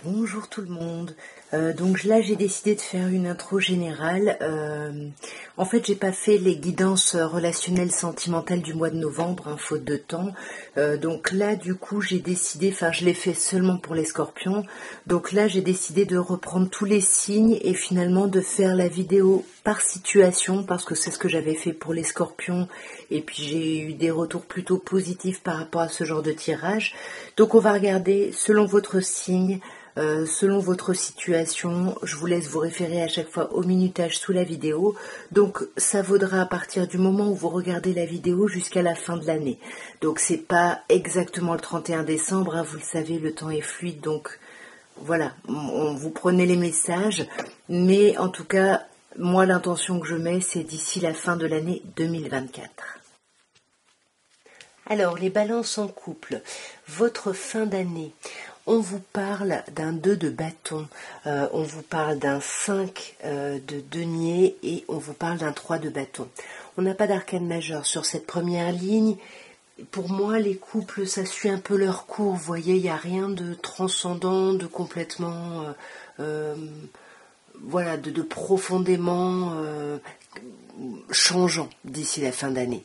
Bonjour tout le monde. Donc là j'ai décidé de faire une intro générale. En fait j'ai pas fait les guidances relationnelles sentimentales du mois de novembre, faute de temps. Donc là du coup j'ai décidé, je l'ai fait seulement pour les scorpions. Donc là j'ai décidé de reprendre tous les signes et finalement de faire la vidéo par situation parce que c'est ce que j'avais fait pour les scorpions et puis j'ai eu des retours plutôt positifs par rapport à ce genre de tirage. Donc on va regarder selon votre signe. Selon votre situation, je vous laisse vous référer à chaque fois au minutage sous la vidéo. Donc ça vaudra à partir du moment où vous regardez la vidéo jusqu'à la fin de l'année. Donc c'est pas exactement le 31 décembre, vous le savez, le temps est fluide, donc voilà, vous prenez les messages. Mais en tout cas, moi l'intention que je mets, c'est d'ici la fin de l'année 2024. Alors, les balances en couple, votre fin d'année, on vous parle d'un 2 de bâton, on vous parle d'un 5 de denier et on vous parle d'un 3 de bâton. On n'a pas d'arcane majeur sur cette première ligne. Pour moi, les couples, ça suit un peu leur cours. Vous voyez, il n'y a rien de transcendant, de complètement... voilà, de profondément changeant d'ici la fin d'année.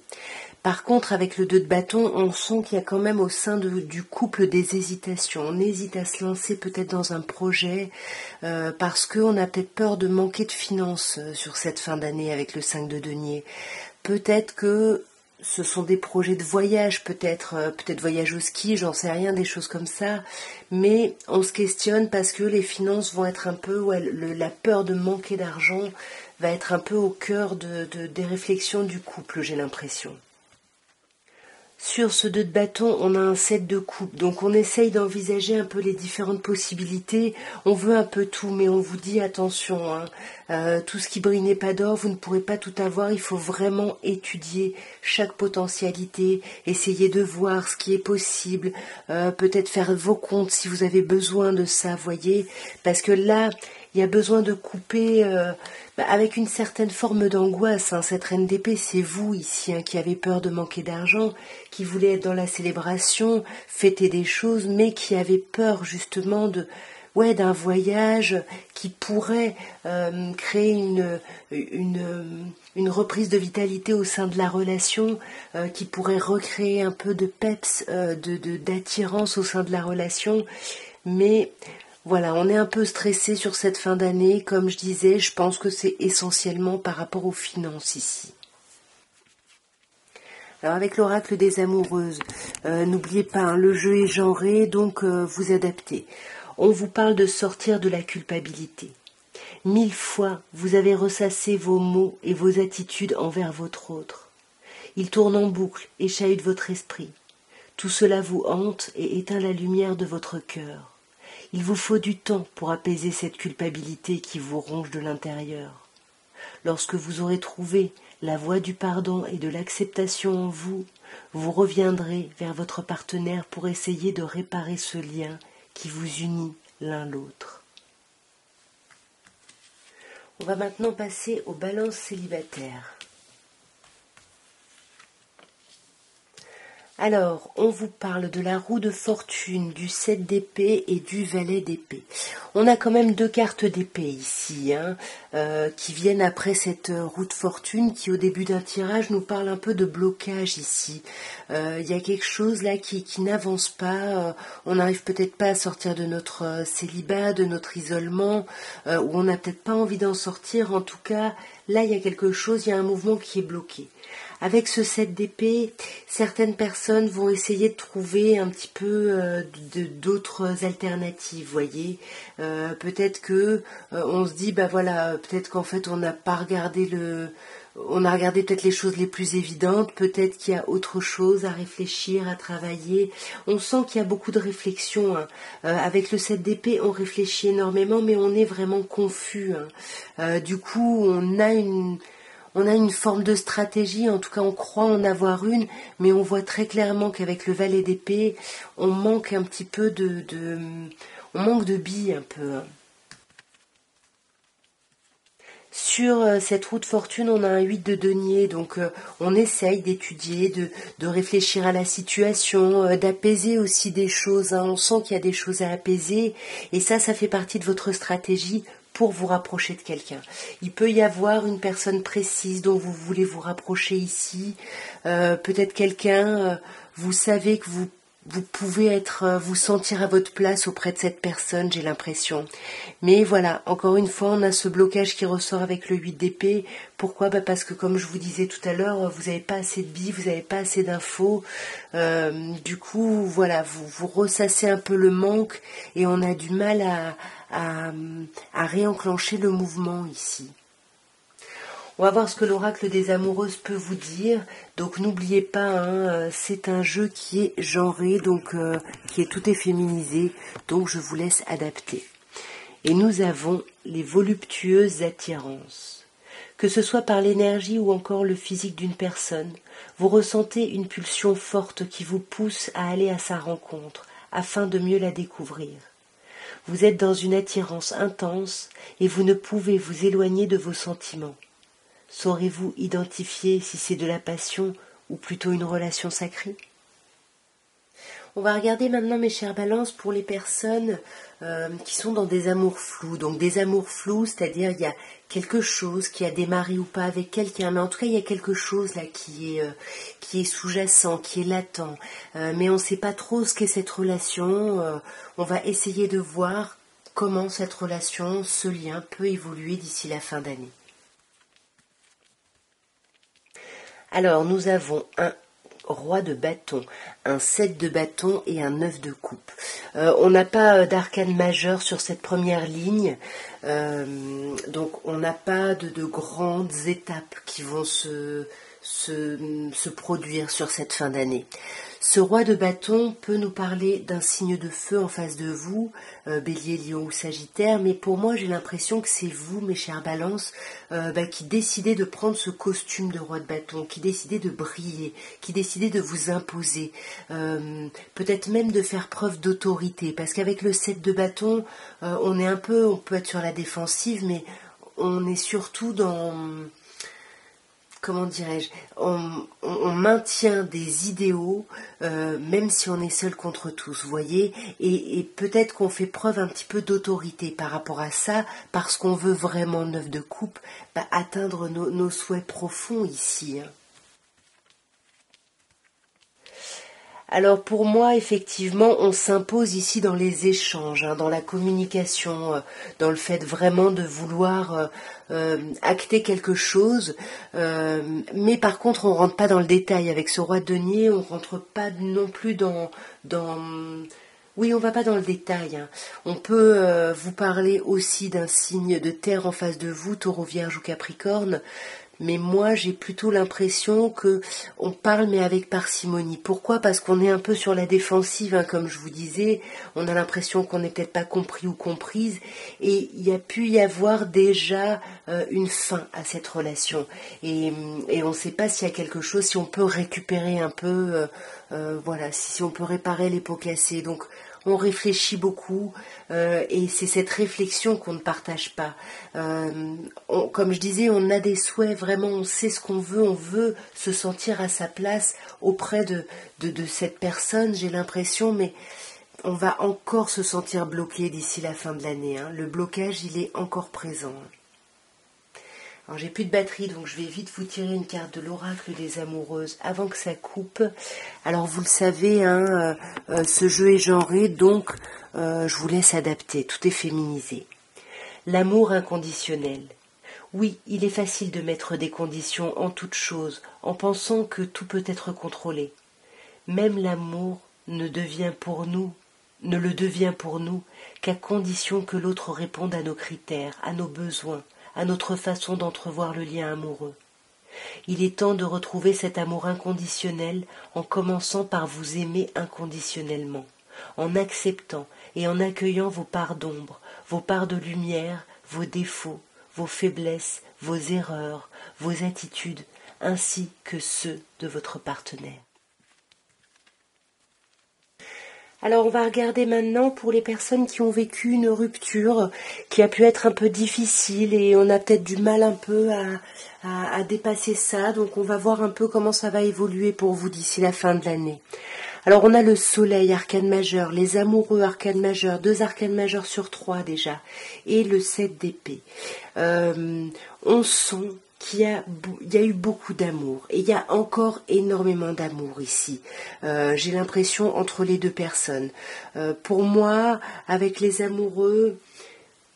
Par contre, avec le 2 de bâton, on sent qu'il y a quand même au sein du couple des hésitations. On hésite à se lancer peut-être dans un projet parce qu'on a peut-être peur de manquer de finances sur cette fin d'année avec le 5 de denier. Peut-être que ce sont des projets de voyage, peut-être voyage au ski, j'en sais rien, des choses comme ça. Mais on se questionne parce que les finances vont être un peu, la peur de manquer d'argent va être un peu au cœur des réflexions du couple, j'ai l'impression. Sur ce 2 de bâton, on a un 7 de coupe, donc on essaye d'envisager un peu les différentes possibilités. On veut un peu tout, mais on vous dit attention, tout ce qui brille n'est pas d'or, vous ne pourrez pas tout avoir. Il faut vraiment étudier chaque potentialité, essayer de voir ce qui est possible, peut-être faire vos comptes si vous avez besoin de ça, voyez, parce que là, il y a besoin de couper avec une certaine forme d'angoisse. Cette reine d'épée, c'est vous ici qui avez peur de manquer d'argent, qui voulait être dans la célébration, fêter des choses, mais qui avait peur justement d'un voyage qui pourrait créer une reprise de vitalité au sein de la relation, qui pourrait recréer un peu de peps, d'attirance au sein de la relation, mais voilà, on est un peu stressé sur cette fin d'année. Comme je disais, je pense que c'est essentiellement par rapport aux finances ici. Alors avec l'oracle des amoureuses, n'oubliez pas, le jeu est genré, donc vous adaptez. On vous parle de sortir de la culpabilité. 1000 fois, vous avez ressassé vos mots et vos attitudes envers votre autre. Ils tournent en boucle et chahutent votre esprit. Tout cela vous hante et éteint la lumière de votre cœur. Il vous faut du temps pour apaiser cette culpabilité qui vous ronge de l'intérieur. Lorsque vous aurez trouvé la voie du pardon et de l'acceptation en vous, vous reviendrez vers votre partenaire pour essayer de réparer ce lien qui vous unit l'un l'autre. On va maintenant passer aux balances célibataires. Alors, on vous parle de la roue de fortune, du 7 d'épée et du valet d'épée. On a quand même 2 cartes d'épée ici, qui viennent après cette roue de fortune qui, au début d'un tirage, nous parle un peu de blocage ici. Il y a quelque chose là qui n'avance pas, on n'arrive peut-être pas à sortir de notre célibat, de notre isolement, ou on n'a peut-être pas envie d'en sortir. En tout cas, là, il y a quelque chose, il y a un mouvement qui est bloqué. Avec ce 7 d'épée, certaines personnes vont essayer de trouver un petit peu d'autres alternatives, voyez. Peut-être que on se dit, peut-être qu'en fait on n'a pas regardé on a regardé peut-être les choses les plus évidentes, peut-être qu'il y a autre chose à réfléchir, à travailler. On sent qu'il y a beaucoup de réflexion. Avec le 7 d'épée, on réfléchit énormément, mais on est vraiment confus. Du coup, on a une forme de stratégie, en tout cas on croit en avoir une, mais on voit très clairement qu'avec le valet d'épée, on manque un petit peu on manque de billes un peu. Sur cette roue de fortune, on a un 8 de denier, donc on essaye d'étudier, de réfléchir à la situation, d'apaiser aussi des choses, hein. On sent qu'il y a des choses à apaiser, et ça fait partie de votre stratégie pour vous rapprocher de quelqu'un. Il peut y avoir une personne précise dont vous voulez vous rapprocher ici, peut-être quelqu'un, vous savez que vous pouvez vous sentir à votre place auprès de cette personne, j'ai l'impression. Mais voilà, encore une fois, on a ce blocage qui ressort avec le 8 d'épée. Pourquoi ? Parce que comme je vous disais tout à l'heure, vous n'avez pas assez de billes, vous n'avez pas assez d'infos. Du coup, voilà, vous ressassez un peu le manque et on a du mal à réenclencher le mouvement ici. On va voir ce que l'oracle des amoureuses peut vous dire. Donc n'oubliez pas, hein, c'est un jeu qui est genré, donc qui est tout est féminisé. Donc je vous laisse adapter. Et nous avons les voluptueuses attirances. Que ce soit par l'énergie ou encore le physique d'une personne, vous ressentez une pulsion forte qui vous pousse à aller à sa rencontre afin de mieux la découvrir. Vous êtes dans une attirance intense et vous ne pouvez vous éloigner de vos sentiments. Saurez-vous identifier si c'est de la passion ou plutôt une relation sacrée ? On va regarder maintenant, mes chères balances, pour les personnes qui sont dans des amours flous. Donc des amours flous, c'est-à-dire il y a quelque chose qui a démarré ou pas avec quelqu'un, mais en tout cas il y a quelque chose là qui est sous-jacent, qui est latent, mais on ne sait pas trop ce qu'est cette relation. On va essayer de voir comment cette relation, ce lien peut évoluer d'ici la fin d'année. Alors, nous avons un roi de bâton, un 7 de bâton et un 9 de coupe. On n'a pas d'arcane majeur sur cette première ligne, donc on n'a pas de grandes étapes qui vont se produire sur cette fin d'année. Ce roi de bâton peut nous parler d'un signe de feu en face de vous, Bélier, Lion ou Sagittaire, mais pour moi j'ai l'impression que c'est vous, mes chères balances, qui décidez de prendre ce costume de roi de bâton, qui décidez de briller, qui décidez de vous imposer, peut-être même de faire preuve d'autorité, parce qu'avec le 7 de bâton, on peut être sur la défensive, mais on est surtout dans... Comment dirais-je, on maintient des idéaux, même si on est seul contre tous, vous voyez, et peut-être qu'on fait preuve un petit peu d'autorité par rapport à ça, parce qu'on veut vraiment, 9 de coupe, atteindre nos souhaits profonds ici, hein. Alors pour moi, effectivement, on s'impose ici dans les échanges, hein, dans la communication, dans le fait vraiment de vouloir acter quelque chose. Mais par contre, on rentre pas dans le détail. Avec ce roi de denier, on rentre pas non plus dans... Oui, on va pas dans le détail, hein. On peut vous parler aussi d'un signe de terre en face de vous, Taureau, Vierge ou Capricorne. Mais moi, j'ai plutôt l'impression que on parle, mais avec parcimonie. Pourquoi ? Parce qu'on est un peu sur la défensive, hein, comme je vous disais. On a l'impression qu'on n'est peut-être pas compris ou comprise. Et il y a pu y avoir déjà une fin à cette relation. Et on ne sait pas s'il y a quelque chose, si on peut récupérer un peu, voilà, si on peut réparer les pots cassés. Donc, on réfléchit beaucoup et c'est cette réflexion qu'on ne partage pas. Comme je disais, on a des souhaits, vraiment, on sait ce qu'on veut, on veut se sentir à sa place auprès de cette personne, j'ai l'impression, mais on va encore se sentir bloqué d'ici la fin de l'année, hein. Le blocage, il est encore présent. Alors j'ai plus de batterie, donc je vais vite vous tirer une carte de l'oracle des amoureuses avant que ça coupe. Alors vous le savez, hein, ce jeu est genré, donc je vous laisse adapter, tout est féminisé. L'amour inconditionnel. Oui, il est facile de mettre des conditions en toute chose, en pensant que tout peut être contrôlé. Même l'amour ne le devient pour nous qu'à condition que l'autre réponde à nos critères, à nos besoins, à notre façon d'entrevoir le lien amoureux. Il est temps de retrouver cet amour inconditionnel en commençant par vous aimer inconditionnellement, en acceptant et en accueillant vos parts d'ombre, vos parts de lumière, vos défauts, vos faiblesses, vos erreurs, vos attitudes, ainsi que ceux de votre partenaire. Alors on va regarder maintenant pour les personnes qui ont vécu une rupture qui a pu être un peu difficile et on a peut-être du mal un peu à dépasser ça. Donc on va voir un peu comment ça va évoluer pour vous d'ici la fin de l'année. Alors on a le soleil, arcane majeur, les amoureux, arcane majeur, 2 arcanes majeurs sur 3 déjà, et le 7 d'épée. On sent qu'il y a eu beaucoup d'amour, et il y a encore énormément d'amour ici. J'ai l'impression entre les deux personnes. Pour moi, avec les amoureux,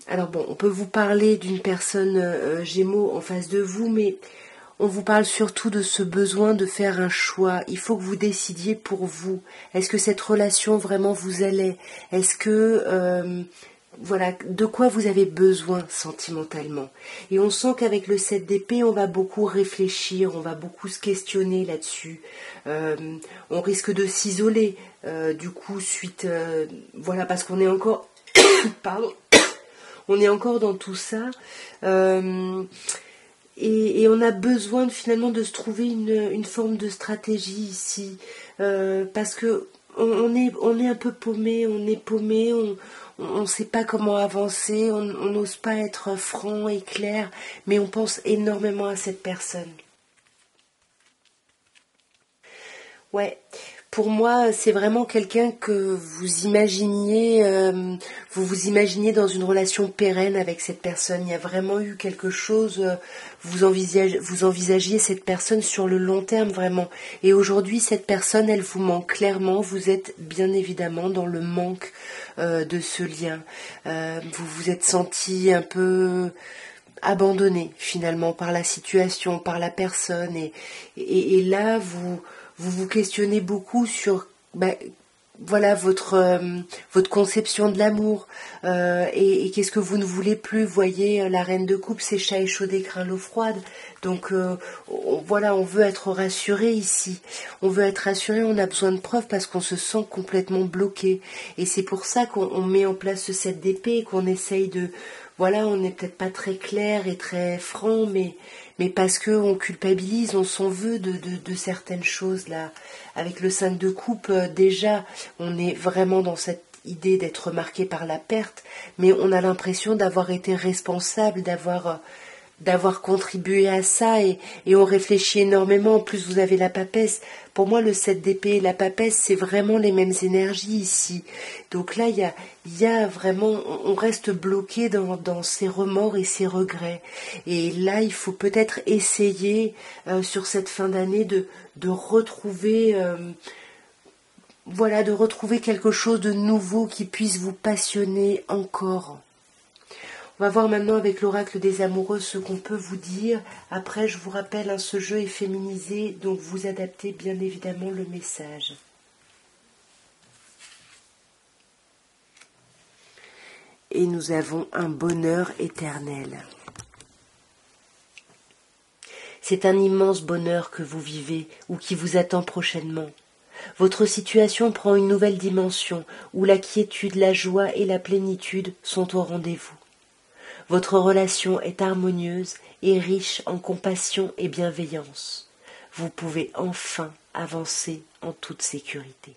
alors bon, on peut vous parler d'une personne Gémeaux en face de vous, mais on vous parle surtout de ce besoin de faire un choix. Il faut que vous décidiez pour vous. Est-ce que cette relation vraiment vous allait? Est-ce que voilà, de quoi vous avez besoin sentimentalement? Et on sent qu'avec le 7 d'épée, on va beaucoup réfléchir, on va beaucoup se questionner là-dessus. On risque de s'isoler du coup suite voilà, parce qu'on est encore pardon, on est encore dans tout ça. Et on a besoin finalement de se trouver une forme de stratégie ici, parce que on est un peu paumé, on ne sait pas comment avancer, on n'ose pas être franc et clair, mais on pense énormément à cette personne. Ouais, pour moi, c'est vraiment quelqu'un que vous vous imaginiez dans une relation pérenne avec cette personne. Il y a vraiment eu quelque chose, vous envisagiez cette personne sur le long terme vraiment. Et aujourd'hui, cette personne, elle vous manque clairement. Vous êtes bien évidemment dans le manque de ce lien. Vous vous êtes senti un peu abandonné finalement par la situation, par la personne. Et là, vous questionnez beaucoup sur voilà votre conception de l'amour et qu'est-ce que vous ne voulez plus. Vous voyez, la reine de coupe, c'est chat échaudé craint l'eau froide. Donc voilà, on veut être rassuré ici. On veut être rassuré, on a besoin de preuves parce qu'on se sent complètement bloqué. Et c'est pour ça qu'on met en place ce 7 d'épée et qu'on essaye de... Voilà, on n'est peut-être pas très clair et très franc, mais parce que on culpabilise, on s'en veut de certaines choses là. Avec le 5 de coupe, déjà, on est vraiment dans cette idée d'être marqué par la perte, mais on a l'impression d'avoir été responsable, d'avoir contribué à ça et on réfléchit énormément. En plus, vous avez la papesse. Pour moi, le 7 d'épée et la papesse, c'est vraiment les mêmes énergies ici. Donc là, il y a vraiment, on reste bloqué dans ses remords et ses regrets. Et là, il faut peut-être essayer sur cette fin d'année de retrouver voilà, de retrouver quelque chose de nouveau qui puisse vous passionner encore. On va voir maintenant avec l'oracle des amoureux ce qu'on peut vous dire. Après, je vous rappelle, hein, ce jeu est féminisé, donc vous adaptez bien évidemment le message. Et nous avons un bonheur éternel. C'est un immense bonheur que vous vivez ou qui vous attend prochainement. Votre situation prend une nouvelle dimension où la quiétude, la joie et la plénitude sont au rendez-vous. Votre relation est harmonieuse et riche en compassion et bienveillance. Vous pouvez enfin avancer en toute sécurité.